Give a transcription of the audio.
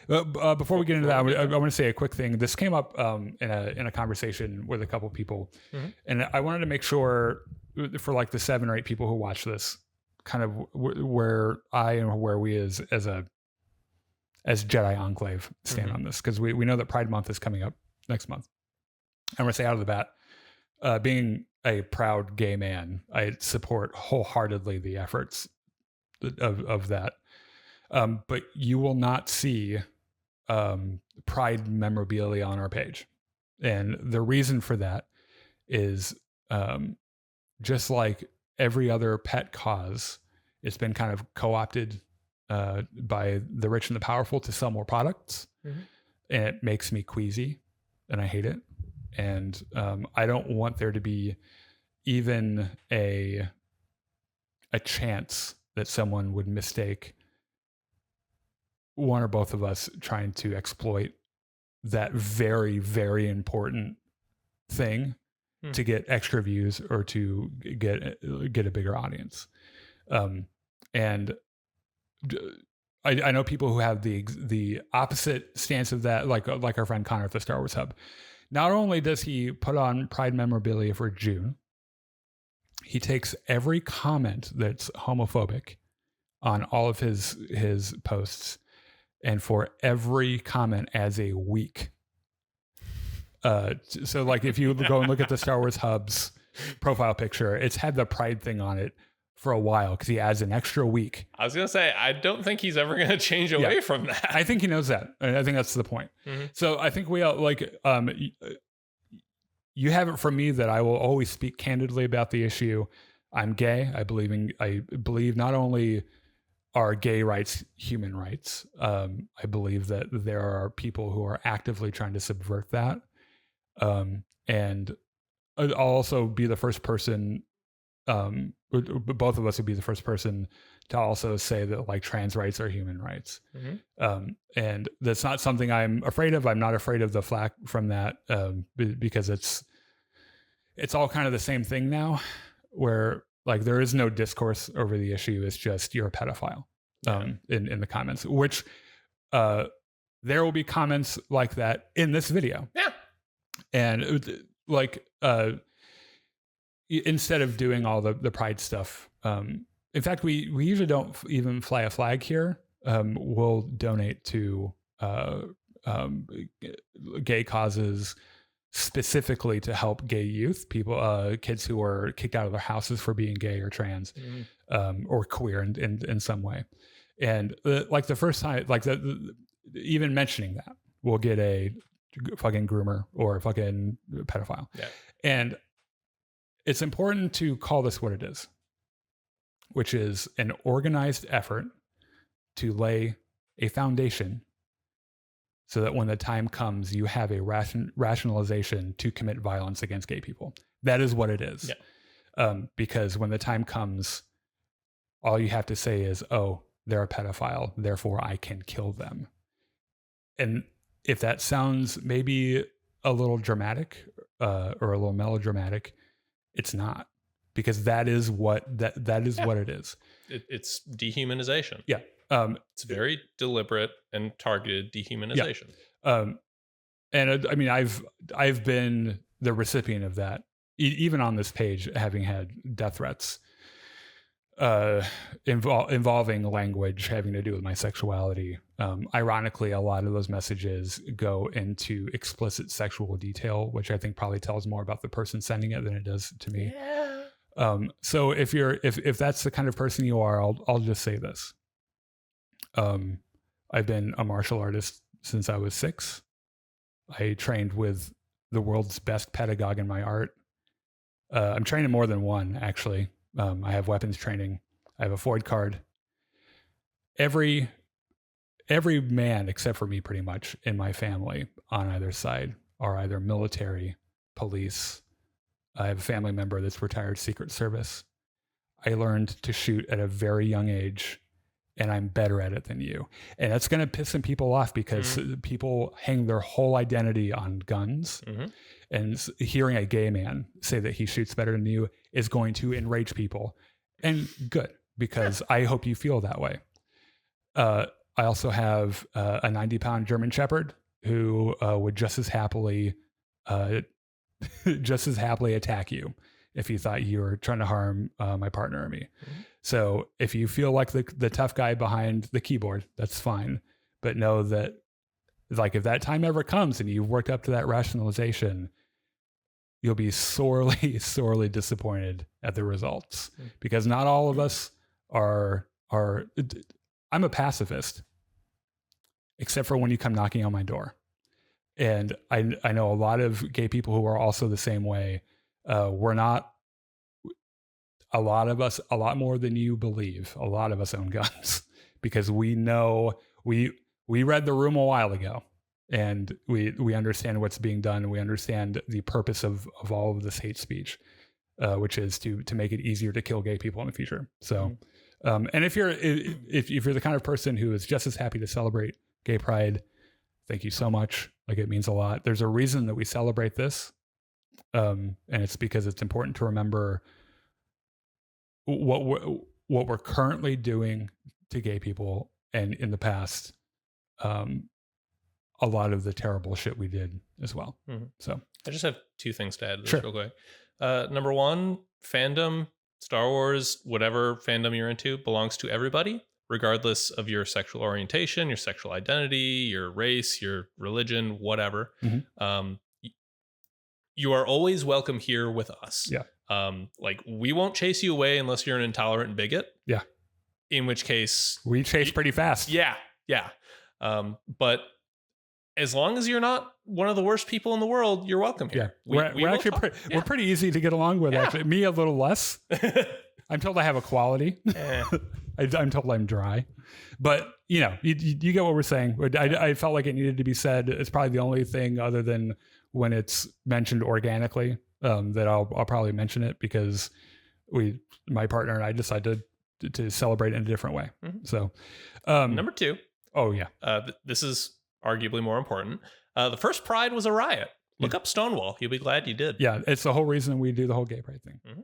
Before we get into that, I want to say a quick thing. This came up in a conversation with a couple of people, and I wanted to make sure for like the 7 or 8 people who watch this, kind of where I and where we as Jedi Enclave stand on this, because we know that Pride Month is coming up next month. I'm going to say out of the bat, being a proud gay man, I support wholeheartedly the efforts of that. But you will not see Pride memorabilia on our page. And the reason for that is just like every other pet cause, it's been kind of co-opted by the rich and the powerful to sell more products. And it makes me queasy and I hate it. And I don't want there to be even a chance that someone would mistake one or both of us trying to exploit that very, very important thing to get extra views or to get a bigger audience. And I know people who have the opposite stance of that, like our friend Connor at the Star Wars Hub. Not only does he put on Pride memorabilia for June, he takes every comment that's homophobic on all of his posts, and for every comment adds a week. So like if you go and look at the Star Wars Hub's profile picture, it's had the Pride thing on it for a while because he adds an extra week. I was going to say, I don't think he's ever going to change away from that. I think he knows that. And I think that's the point. So I think we all like, you have it from me that I will always speak candidly about the issue. I'm gay. I believe not only are gay rights human rights. I believe that there are people who are actively trying to subvert that. And I'll also be the first person, both of us would be the first person to also say that like trans rights are human rights. And that's not something I'm afraid of. I'm not afraid of the flack from that, because it's all kind of the same thing now, where like there is no discourse over the issue. It's just you're a pedophile in the comments, which there will be comments like that in this video. Yeah. And like instead of doing all the Pride stuff, in fact, we usually don't even fly a flag here. We'll donate to gay causes, specifically to help gay youth, people, kids who are kicked out of their houses for being gay or trans, or queer in some way. And like the first time, like even mentioning that, we'll get a fucking groomer or a fucking pedophile. Yeah. And it's important to call this what it is, which is an organized effort to lay a foundation so that when the time comes, you have a rationalization to commit violence against gay people. That is what it is. Yeah. Because when the time comes, all you have to say is, oh, they're a pedophile, therefore I can kill them. And if that sounds maybe a little dramatic or a little melodramatic, it's not, because that is what what it is. It's dehumanization. Yeah. It's very deliberate and targeted dehumanization. Yeah. And I mean, I've been the recipient of that, even on this page, having had death threats involving language having to do with my sexuality. Ironically, a lot of those messages go into explicit sexual detail, which I think probably tells more about the person sending it than it does to me. Yeah. So if that's the kind of person you are, I'll just say this. I've been a martial artist since I was 6. I trained with the world's best pedagogue in my art. I'm trained in more than one, actually. I have weapons training. I have a Ford card. Every man, except for me, pretty much, in my family on either side are either military, police. I have a family member that's retired Secret Service. I learned to shoot at a very young age, and I'm better at it than you. And that's going to piss some people off because people hang their whole identity on guns. And hearing a gay man say that he shoots better than you is going to enrage people. And good, because I hope you feel that way. I also have a 90-pound German Shepherd who would just as happily attack you if you thought you were trying to harm my partner or me. Mm-hmm. So if you feel like the tough guy behind the keyboard, that's fine. But know that, like, if that time ever comes and you've worked up to that rationalization, you'll be sorely, sorely disappointed at the results, because not all of us are. I'm a pacifist, except for when you come knocking on my door. And I know a lot of gay people who are also the same way. We're not, a lot of us, a lot more than you believe, a lot of us own guns because we know, we read the room a while ago, and we understand what's being done, and we understand the purpose of all of this hate speech, which is to make it easier to kill gay people in the future. So, and if you're the kind of person who is just as happy to celebrate gay pride, thank you so much. Like, it means a lot. There's a reason that we celebrate this, and it's because it's important to remember what we're currently doing to gay people, and in the past, a lot of the terrible shit we did as well. Mm-hmm. So I just have two things to add to this sure. real quick. Number one, fandom, Star Wars, whatever fandom you're into, belongs to everybody, regardless of your sexual orientation, your sexual identity, your race, your religion, whatever. Mm-hmm. You are always welcome here with us. Yeah. Like, we won't chase you away unless you're an intolerant bigot. Yeah. In which case we chase pretty fast. Yeah. Yeah. But as long as you're not one of the worst people in the world, you're welcome here. Yeah. We're actually we're pretty easy to get along with. Yeah. Actually, me a little less. I'm told I have a quality. I'm told I'm dry, but you get what we're saying. I felt like it needed to be said. It's probably the only thing other than when it's mentioned organically that I'll probably mention it, because my partner and I decided to celebrate in a different way. Mm-hmm. So number two. Oh yeah. This is arguably more important. The first Pride was a riot. Look up Stonewall. You'll be glad you did. Yeah, it's the whole reason we do the whole gay pride thing. Mm-hmm.